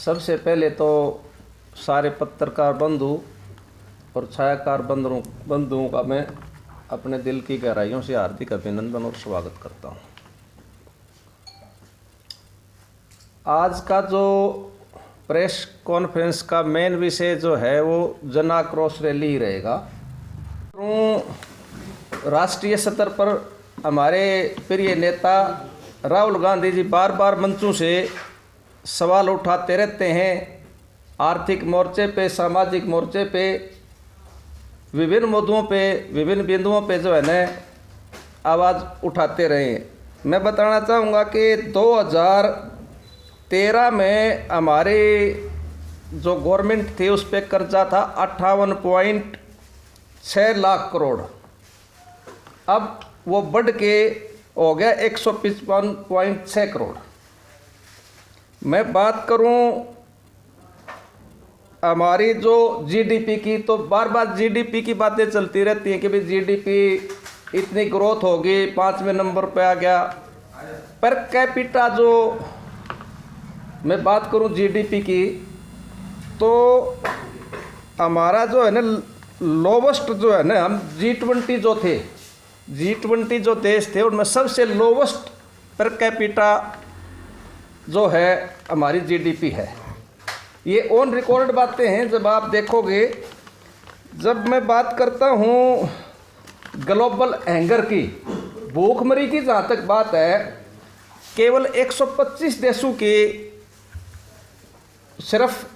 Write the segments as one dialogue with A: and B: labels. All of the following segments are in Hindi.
A: सबसे पहले तो सारे पत्रकार बंधु और छायाकार बंधुओं का मैं अपने दिल की गहराइयों से हार्दिक अभिनंदन और स्वागत करता हूं। आज का जो प्रेस कॉन्फ्रेंस का मेन विषय जो है वो जन आक्रोश रैली ही रहेगा। राष्ट्रीय स्तर पर हमारे प्रिय नेता राहुल गांधी जी बार बार मंचों से सवाल उठाते रहते हैं। आर्थिक मोर्चे पे, सामाजिक मोर्चे पे, विभिन्न मुद्दों पे, विभिन्न बिंदुओं पे जो है ना आवाज़ उठाते रहे। मैं बताना चाहूँगा कि 2013 में हमारे जो गवर्नमेंट थी उस पर कर्जा था 58.6 लाख करोड़। अब वो बढ़ के हो गया 155.6 करोड़। मैं बात करूं हमारी जो जीडीपी की, तो बार बार जीडीपी की बातें चलती रहती हैं कि भाई जीडीपी इतनी ग्रोथ होगी, 5वें नंबर पे आ गया। पर कैपिटा जो मैं बात करूं जीडीपी की, तो हमारा जो है ना लोवेस्ट जो है ना, हम G20 जो थे, G20 जो देश थे उनमें सबसे लोवेस्ट पर कैपिटा जो है हमारी जीडीपी है। ये ऑन रिकॉर्ड बातें हैं। जब आप देखोगे, जब मैं बात करता हूँ ग्लोबल हैंगर की, भूखमरी की, जहाँ तक बात है केवल 125 देशों की सिर्फ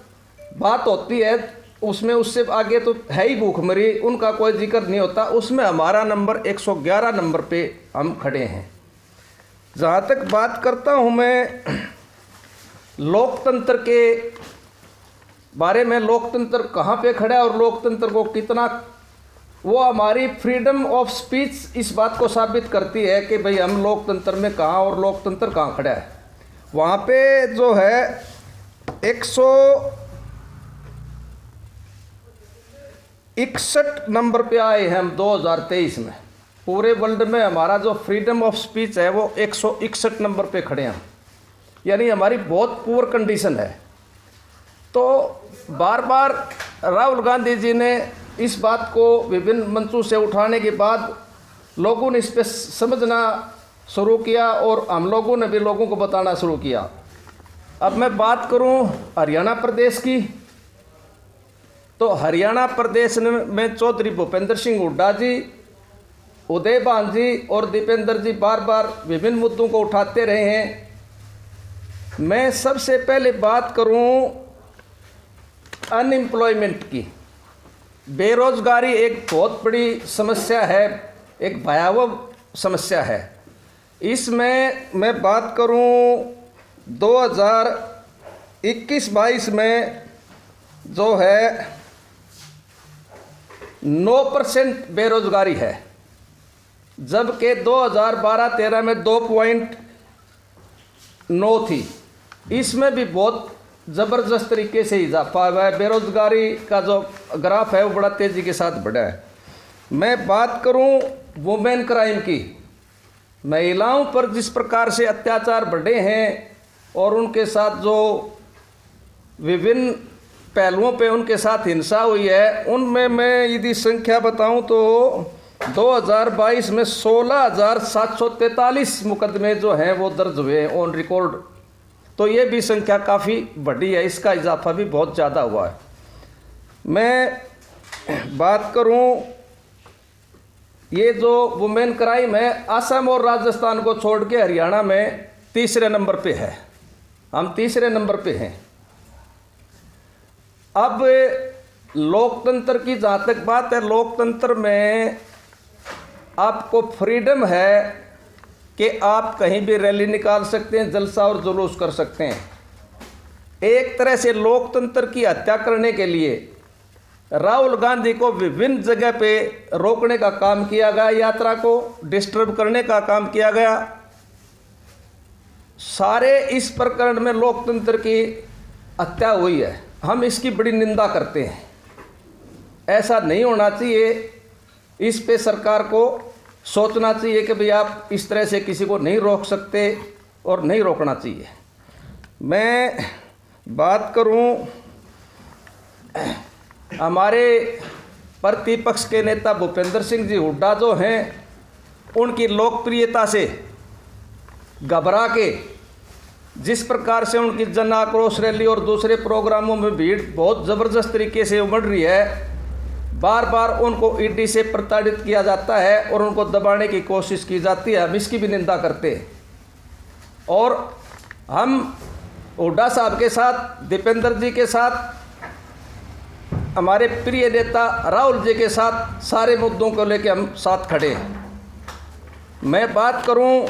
A: बात होती है, उसमें उससे आगे तो है ही भूखमरी, उनका कोई जिक्र नहीं होता। उसमें हमारा नंबर 111 नंबर पे हम खड़े हैं। जहाँ तक बात करता हूँ मैं लोकतंत्र के बारे में, लोकतंत्र कहाँ पे खड़ा है और लोकतंत्र को कितना, वो हमारी फ्रीडम ऑफ स्पीच इस बात को साबित करती है कि भाई हम लोकतंत्र में कहाँ और लोकतंत्र कहाँ खड़ा है। वहाँ पे जो है 161 नंबर पे आए हैं हम 2023 में। पूरे वर्ल्ड में हमारा जो फ्रीडम ऑफ स्पीच है वो 161 नंबर पे खड़े हैं, यानी हमारी बहुत पुअर कंडीशन है। तो बार बार राहुल गांधी जी ने इस बात को विभिन्न मंचों से उठाने के बाद लोगों ने इस पर समझना शुरू किया और हम लोगों ने भी लोगों को बताना शुरू किया। अब मैं बात करूं हरियाणा प्रदेश की, तो हरियाणा प्रदेश में चौधरी भूपेंद्र सिंह हुड्डा जी, उदय भान जी और दीपेंद्र जी बार बार विभिन्न मुद्दों को उठाते रहे हैं। मैं सबसे पहले बात करूं अनएम्प्लॉयमेंट की। बेरोजगारी एक बहुत बड़ी समस्या है, एक भयावह समस्या है। इसमें मैं बात करूं 2021-22 में जो है 9% बेरोजगारी है, जबकि 2012-13 में 2.9 थी। इसमें भी बहुत ज़बरदस्त तरीके से इजाफा हुआ है। बेरोजगारी का जो ग्राफ है वो बड़ा तेज़ी के साथ बढ़ा है। मैं बात करूं वुमेन क्राइम की, महिलाओं पर जिस प्रकार से अत्याचार बढ़े हैं और उनके साथ जो विभिन्न पहलुओं पे उनके साथ हिंसा हुई है, उनमें मैं यदि संख्या बताऊं तो 2022 में 16,743 मुकदमे जो हैं वो दर्ज हुए हैं ऑन रिकॉर्ड। तो ये भी संख्या काफ़ी बढ़ी है, इसका इजाफा भी बहुत ज़्यादा हुआ है। मैं बात करूं ये जो वुमेन क्राइम है, असम और राजस्थान को छोड़ के हरियाणा में तीसरे नंबर पे है, हम तीसरे नंबर पे हैं। अब लोकतंत्र की जहाँ तक बात है, लोकतंत्र में आपको फ्रीडम है कि आप कहीं भी रैली निकाल सकते हैं, जलसा और जुलूस कर सकते हैं। एक तरह से लोकतंत्र की हत्या करने के लिए राहुल गांधी को विभिन्न जगह पे रोकने का काम किया गया, यात्रा को डिस्टर्ब करने का काम किया गया। सारे इस प्रकरण में लोकतंत्र की हत्या हुई है। हम इसकी बड़ी निंदा करते हैं। ऐसा नहीं होना चाहिए। इस पे सरकार को सोचना चाहिए कि भाई आप इस तरह से किसी को नहीं रोक सकते और नहीं रोकना चाहिए। मैं बात करूं हमारे प्रतिपक्ष के नेता भूपेंद्र सिंह जी हुड्डा जो हैं, उनकी लोकप्रियता से घबरा के जिस प्रकार से उनकी जन आक्रोश रैली और दूसरे प्रोग्रामों में भीड़ बहुत ज़बरदस्त तरीके से उमड़ रही है, बार बार उनको ईडी से प्रताड़ित किया जाता है और उनको दबाने की कोशिश की जाती है। हम इसकी भी निंदा करते हैं और हम हुड्डा साहब के साथ, दीपेंद्र जी के साथ, हमारे प्रिय नेता राहुल जी के साथ सारे मुद्दों को लेकर हम साथ खड़े हैं। मैं बात करूं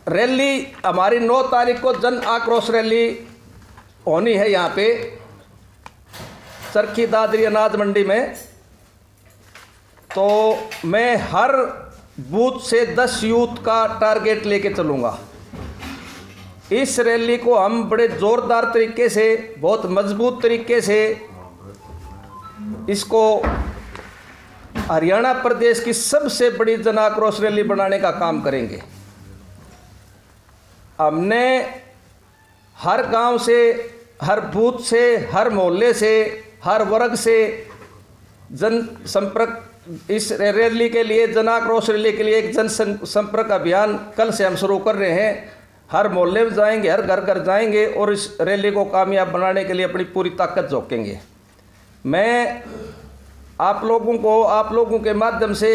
A: रैली, हमारी 9 तारीख को जन आक्रोश रैली होनी है यहाँ पे चरखी दादरी अनाज मंडी में। तो मैं हर बूथ से 10 यूथ का टारगेट लेके चलूँगा। इस रैली को हम बड़े ज़ोरदार तरीके से, बहुत मजबूत तरीके से इसको हरियाणा प्रदेश की सबसे बड़ी जन आक्रोश रैली बनाने का काम करेंगे। हमने हर गांव से, हर बूथ से, हर मोहल्ले से, हर वर्ग से जन संपर्क, इस रैली के लिए, जन आक्रोश रैली के लिए एक जन संपर्क अभियान कल से हम शुरू कर रहे हैं। हर मोहल्ले में जाएंगे, हर घर घर जाएंगे और इस रैली को कामयाब बनाने के लिए अपनी पूरी ताकत झोंकेंगे। मैं आप लोगों के माध्यम से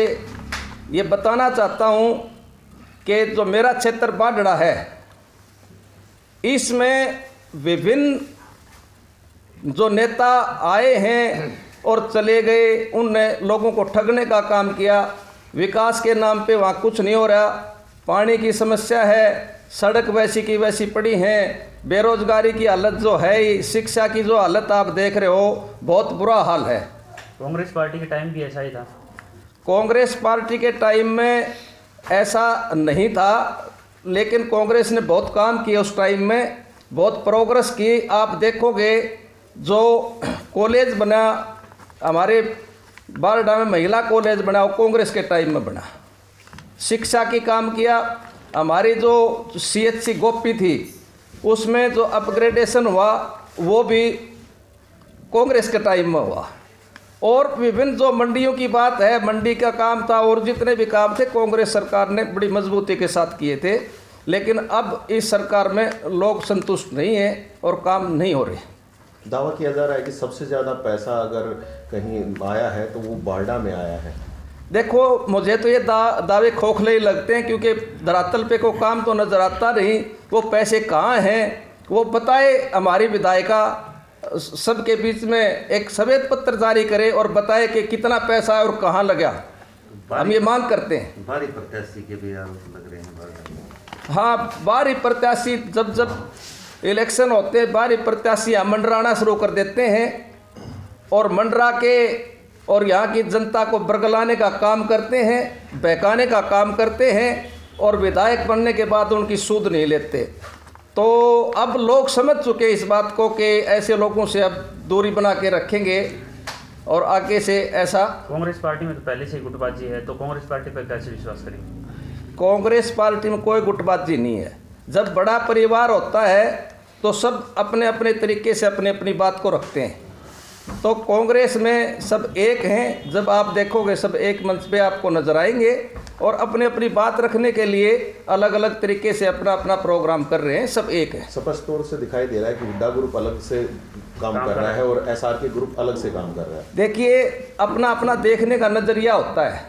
A: ये बताना चाहता हूँ कि जो मेरा क्षेत्र बाढ़ड़ा है, इसमें विभिन्न जो नेता आए हैं और चले गए, उनने लोगों को ठगने का काम किया। विकास के नाम पे वहाँ कुछ नहीं हो रहा। पानी की समस्या है, सड़क वैसी की वैसी पड़ी हैं, बेरोजगारी की हालत जो है, शिक्षा की जो हालत आप देख रहे हो, बहुत बुरा हाल है।
B: कांग्रेस पार्टी के टाइम भी ऐसा ही था?
A: कांग्रेस पार्टी के टाइम में ऐसा नहीं था, लेकिन कांग्रेस ने बहुत काम किया उस टाइम में, बहुत प्रोग्रेस की। आप देखोगे जो कॉलेज बना हमारे बारडा में, महिला कॉलेज बना, वो कांग्रेस के टाइम में बना। शिक्षा की काम किया। हमारी जो CHC गोपी थी, उसमें जो अपग्रेडेशन हुआ वो भी कांग्रेस के टाइम में हुआ। और विभिन्न जो मंडियों की बात है, मंडी का काम था और जितने भी काम थे कांग्रेस सरकार ने बड़ी मजबूती के साथ किए थे। लेकिन अब इस सरकार में लोग संतुष्ट नहीं हैं और काम नहीं हो रहे।
C: दावा किया जा रहा है कि सबसे ज़्यादा पैसा अगर कहीं आया है तो वो बारडा में आया है।
A: देखो, मुझे तो ये दावे खोखले ही लगते हैं, क्योंकि धरातल पे को काम तो नज़र आता नहीं। वो पैसे कहाँ हैं वो बताए हमारी विधायिका, सबके बीच में एक सफेद पत्र जारी करे और बताए कि कितना पैसा है और कहाँ लगा। हम ये मांग करते हैं।
D: भारी प्रत्याशी के भी आरोप लग रहे हैं।
A: हाँ, बाहरी प्रत्याशी जब इलेक्शन होते हैं, बाहरी प्रत्याशी मंडराना शुरू कर देते हैं और मंडरा के और यहाँ की जनता को बरगलाने का काम करते हैं, बहकाने का काम करते हैं और विधायक बनने के बाद उनकी सूद नहीं लेते। तो अब लोग समझ चुके इस बात को कि ऐसे लोगों से अब दूरी बना के रखेंगे और आगे से ऐसा।
B: कांग्रेस पार्टी में तो पहले से ही गुटबाजी है, तो कांग्रेस पार्टी पर कैसे विश्वास करेंगे?
A: कांग्रेस पार्टी में कोई गुटबाजी नहीं है। जब बड़ा परिवार होता है तो सब अपने अपने तरीके से अपनी अपनी बात को रखते हैं। तो कांग्रेस में सब एक हैं। जब आप देखोगे सब एक मंच पे आपको नजर आएंगे और अपने अपनी बात रखने के लिए अलग अलग तरीके से अपना अपना प्रोग्राम कर रहे हैं। सब एक है।
C: स्पष्ट तौर से दिखाई दे रहा है कि हुड्डा ग्रुप अलग से काम कर रहा है और SRK ग्रुप अलग से काम कर रहा है।
A: देखिए, अपना अपना देखने का नज़रिया होता है।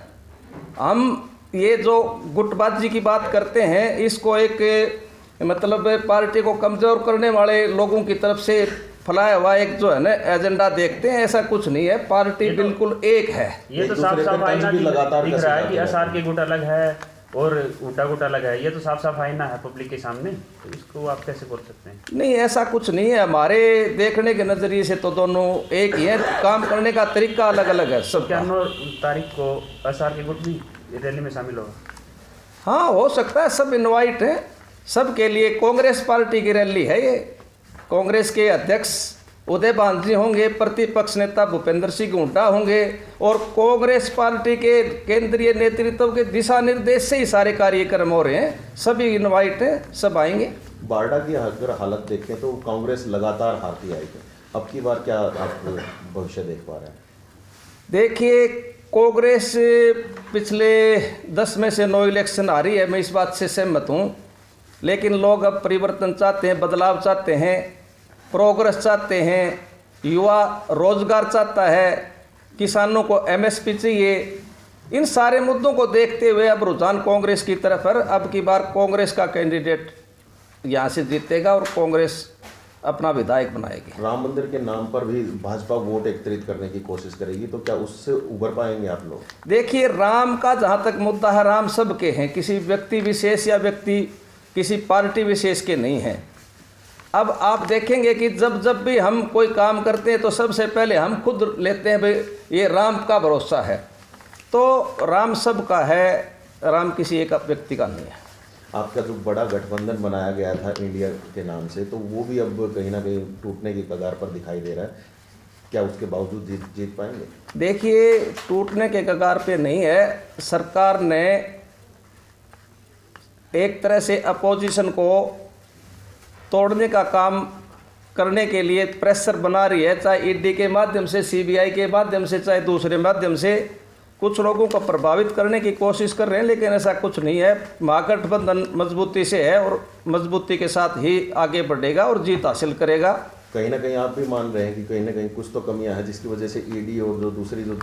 A: हम ये जो गुटबाजी की बात करते हैं, इसको एक मतलब पार्टी को कमज़ोर करने वाले लोगों की तरफ से फैलाया हुआ एक जो है ना एजेंडा देखते हैं। ऐसा कुछ नहीं है, पार्टी बिल्कुल एक है।
B: ये तो साफ साफ आईना दिख रहा है कि SRK गुट अलग है और हुड्डा गुट अलग है। ये तो साफ साफ आईना है पब्लिक के सामने, तो इसको आप कैसे बोल सकते हैं?
A: नहीं, ऐसा कुछ नहीं है। हमारे देखने के नज़रिए से तो दोनों एक ही है, काम करने का तरीका अलग अलग है सब।
B: 9 तारीख को SRK गुट भी रैली में शामिल होगा?
A: हाँ, हो सकता है। सब इनवाइट हैं, सबके लिए। कांग्रेस पार्टी की रैली है ये। कांग्रेस के अध्यक्ष उदय भान जी होंगे, प्रतिपक्ष नेता भूपेंद्र सिंह हुड्डा होंगे और कांग्रेस पार्टी के केंद्रीय नेतृत्व के दिशा निर्देश से ही सारे कार्यक्रम हो रहे हैं। सभी इनवाइट हैं, सब आएंगे।
C: बारडा की अगर हालत देखें तो कांग्रेस लगातार हारती आई है, अब की बार क्या आप भविष्य देख पा रहे हैं?
A: देखिए, कांग्रेस पिछले 10 में से 9 इलेक्शन हारी है, मैं इस बात से सहमत हूँ। लेकिन लोग अब परिवर्तन चाहते हैं, बदलाव चाहते हैं, प्रोग्रेस चाहते हैं, युवा रोजगार चाहता है, किसानों को एमएसपी चाहिए। इन सारे मुद्दों को देखते हुए अब रुझान कांग्रेस की तरफ है। अब की बार कांग्रेस का कैंडिडेट यहाँ से जीतेगा और कांग्रेस अपना विधायक बनाएगी।
C: राम मंदिर के नाम पर भी भाजपा वोट एकत्रित करने की कोशिश करेगी, तो क्या उससे उबर पाएंगे आप लोग?
A: देखिए, राम का जहाँ तक मुद्दा है, राम सबके हैं, किसी व्यक्ति विशेष या व्यक्ति किसी पार्टी विशेष के नहीं हैं। अब आप देखेंगे कि जब भी हम कोई काम करते हैं तो सबसे पहले हम खुद लेते हैं भाई ये राम का भरोसा है। तो राम सबका है, राम किसी एक व्यक्ति का नहीं है।
C: आपका जो बड़ा गठबंधन बनाया गया था इंडिया के नाम से, तो वो भी अब कहीं ना कहीं टूटने की कगार पर दिखाई दे रहा है। क्या उसके बावजूद जीत पाएंगे?
A: देखिए, टूटने के कगार पे नहीं है। सरकार ने एक तरह से अपोजिशन को तोड़ने का काम करने के लिए प्रेशर बना रही है, चाहे ईडी के माध्यम से, सीबीआई के माध्यम से, चाहे दूसरे माध्यम से कुछ लोगों को प्रभावित करने की कोशिश कर रहे हैं। लेकिन ऐसा कुछ नहीं है। महागठबंधन मजबूती से है और मजबूती के साथ ही आगे बढ़ेगा और जीत हासिल करेगा।
C: कहीं ना कहीं आप भी मान रहे हैं कि कहीं ना कहीं कुछ तो कमियां हैं जिसकी वजह से ईडी और जो दूसरी जो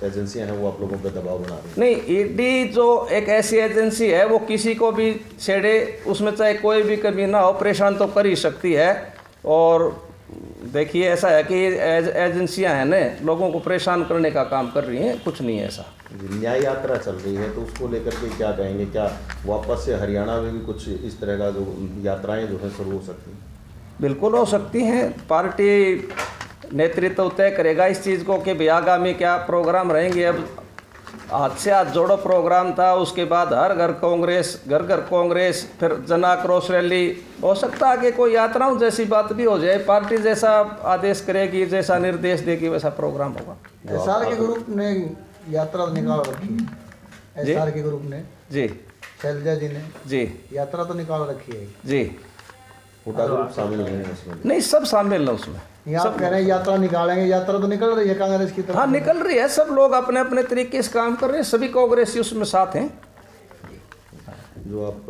C: एजेंसियां हैं वो आप लोगों पर दबाव बना रही हैं?
A: नहीं, ईडी जो एक ऐसी एजेंसी है वो किसी को भी छेड़े, उसमें चाहे कोई भी कमी ना हो, परेशान तो कर ही सकती है। और देखिए, ऐसा है कि एजेंसियां हैं ना, लोगों को परेशान करने का काम कर रही हैं, कुछ नहीं है ऐसा।
C: न्याय यात्रा चल रही है, तो उसको लेकर के क्या कहेंगे? क्या वापस से हरियाणा में भी कुछ इस तरह का जो यात्राएं जो है शुरू हो सकती हैं?
A: बिल्कुल हो सकती हैं। पार्टी नेतृत्व तय करेगा इस चीज़ को कि भाई आगामी क्या प्रोग्राम रहेंगे। अब हाथ से हाथ जोड़ो प्रोग्राम था, उसके बाद हर घर कांग्रेस, घर घर कांग्रेस, फिर जन आक्रोश रैली। हो सकता है कि कोई यात्राओं जैसी बात भी हो जाए। पार्टी जैसा आदेश करेगी, जैसा निर्देश देगी, वैसा प्रोग्राम होगा।
E: एसआर के ग्रुप ने यात्रा निकाल रखी है। एसआर के ग्रुप ने
A: जी,
E: शैलजा जी ने
A: जी
E: यात्रा तो निकाल रखी है
A: जी।
C: हुड्डा ग्रुप शामिल नहीं है उसमें?
A: नहीं, सब शामिल है उसमें।
E: यहाँ कह रहे हैं यात्रा निकालेंगे, यात्रा तो निकल रही है कांग्रेस की तरफ।
A: हाँ, निकल रही है। सब लोग अपने अपने तरीके से काम कर रहे हैं, सभी कांग्रेसी उसमें साथ हैं।
C: जो आप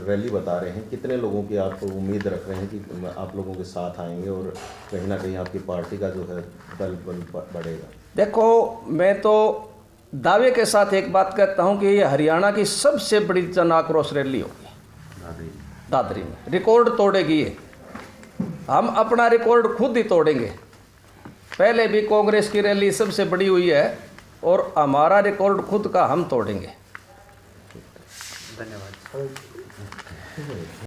C: रैली बता रहे हैं, कितने लोगों की आप उम्मीद रख रहे हैं कि आप लोगों के साथ आएंगे और कहीं ना कहीं आपकी पार्टी का जो है बल बढ़ेगा?
A: देखो, मैं तो दावे के साथ एक बात कहता हूं कि ये हरियाणा की सबसे बड़ी जन आक्रोश रैली होगी। दादरी में रिकॉर्ड तोड़ेगी ये। हम अपना रिकॉर्ड खुद ही तोड़ेंगे। पहले भी कांग्रेस की रैली सबसे बड़ी हुई है और हमारा रिकॉर्ड खुद का हम तोड़ेंगे।
B: धन्यवाद।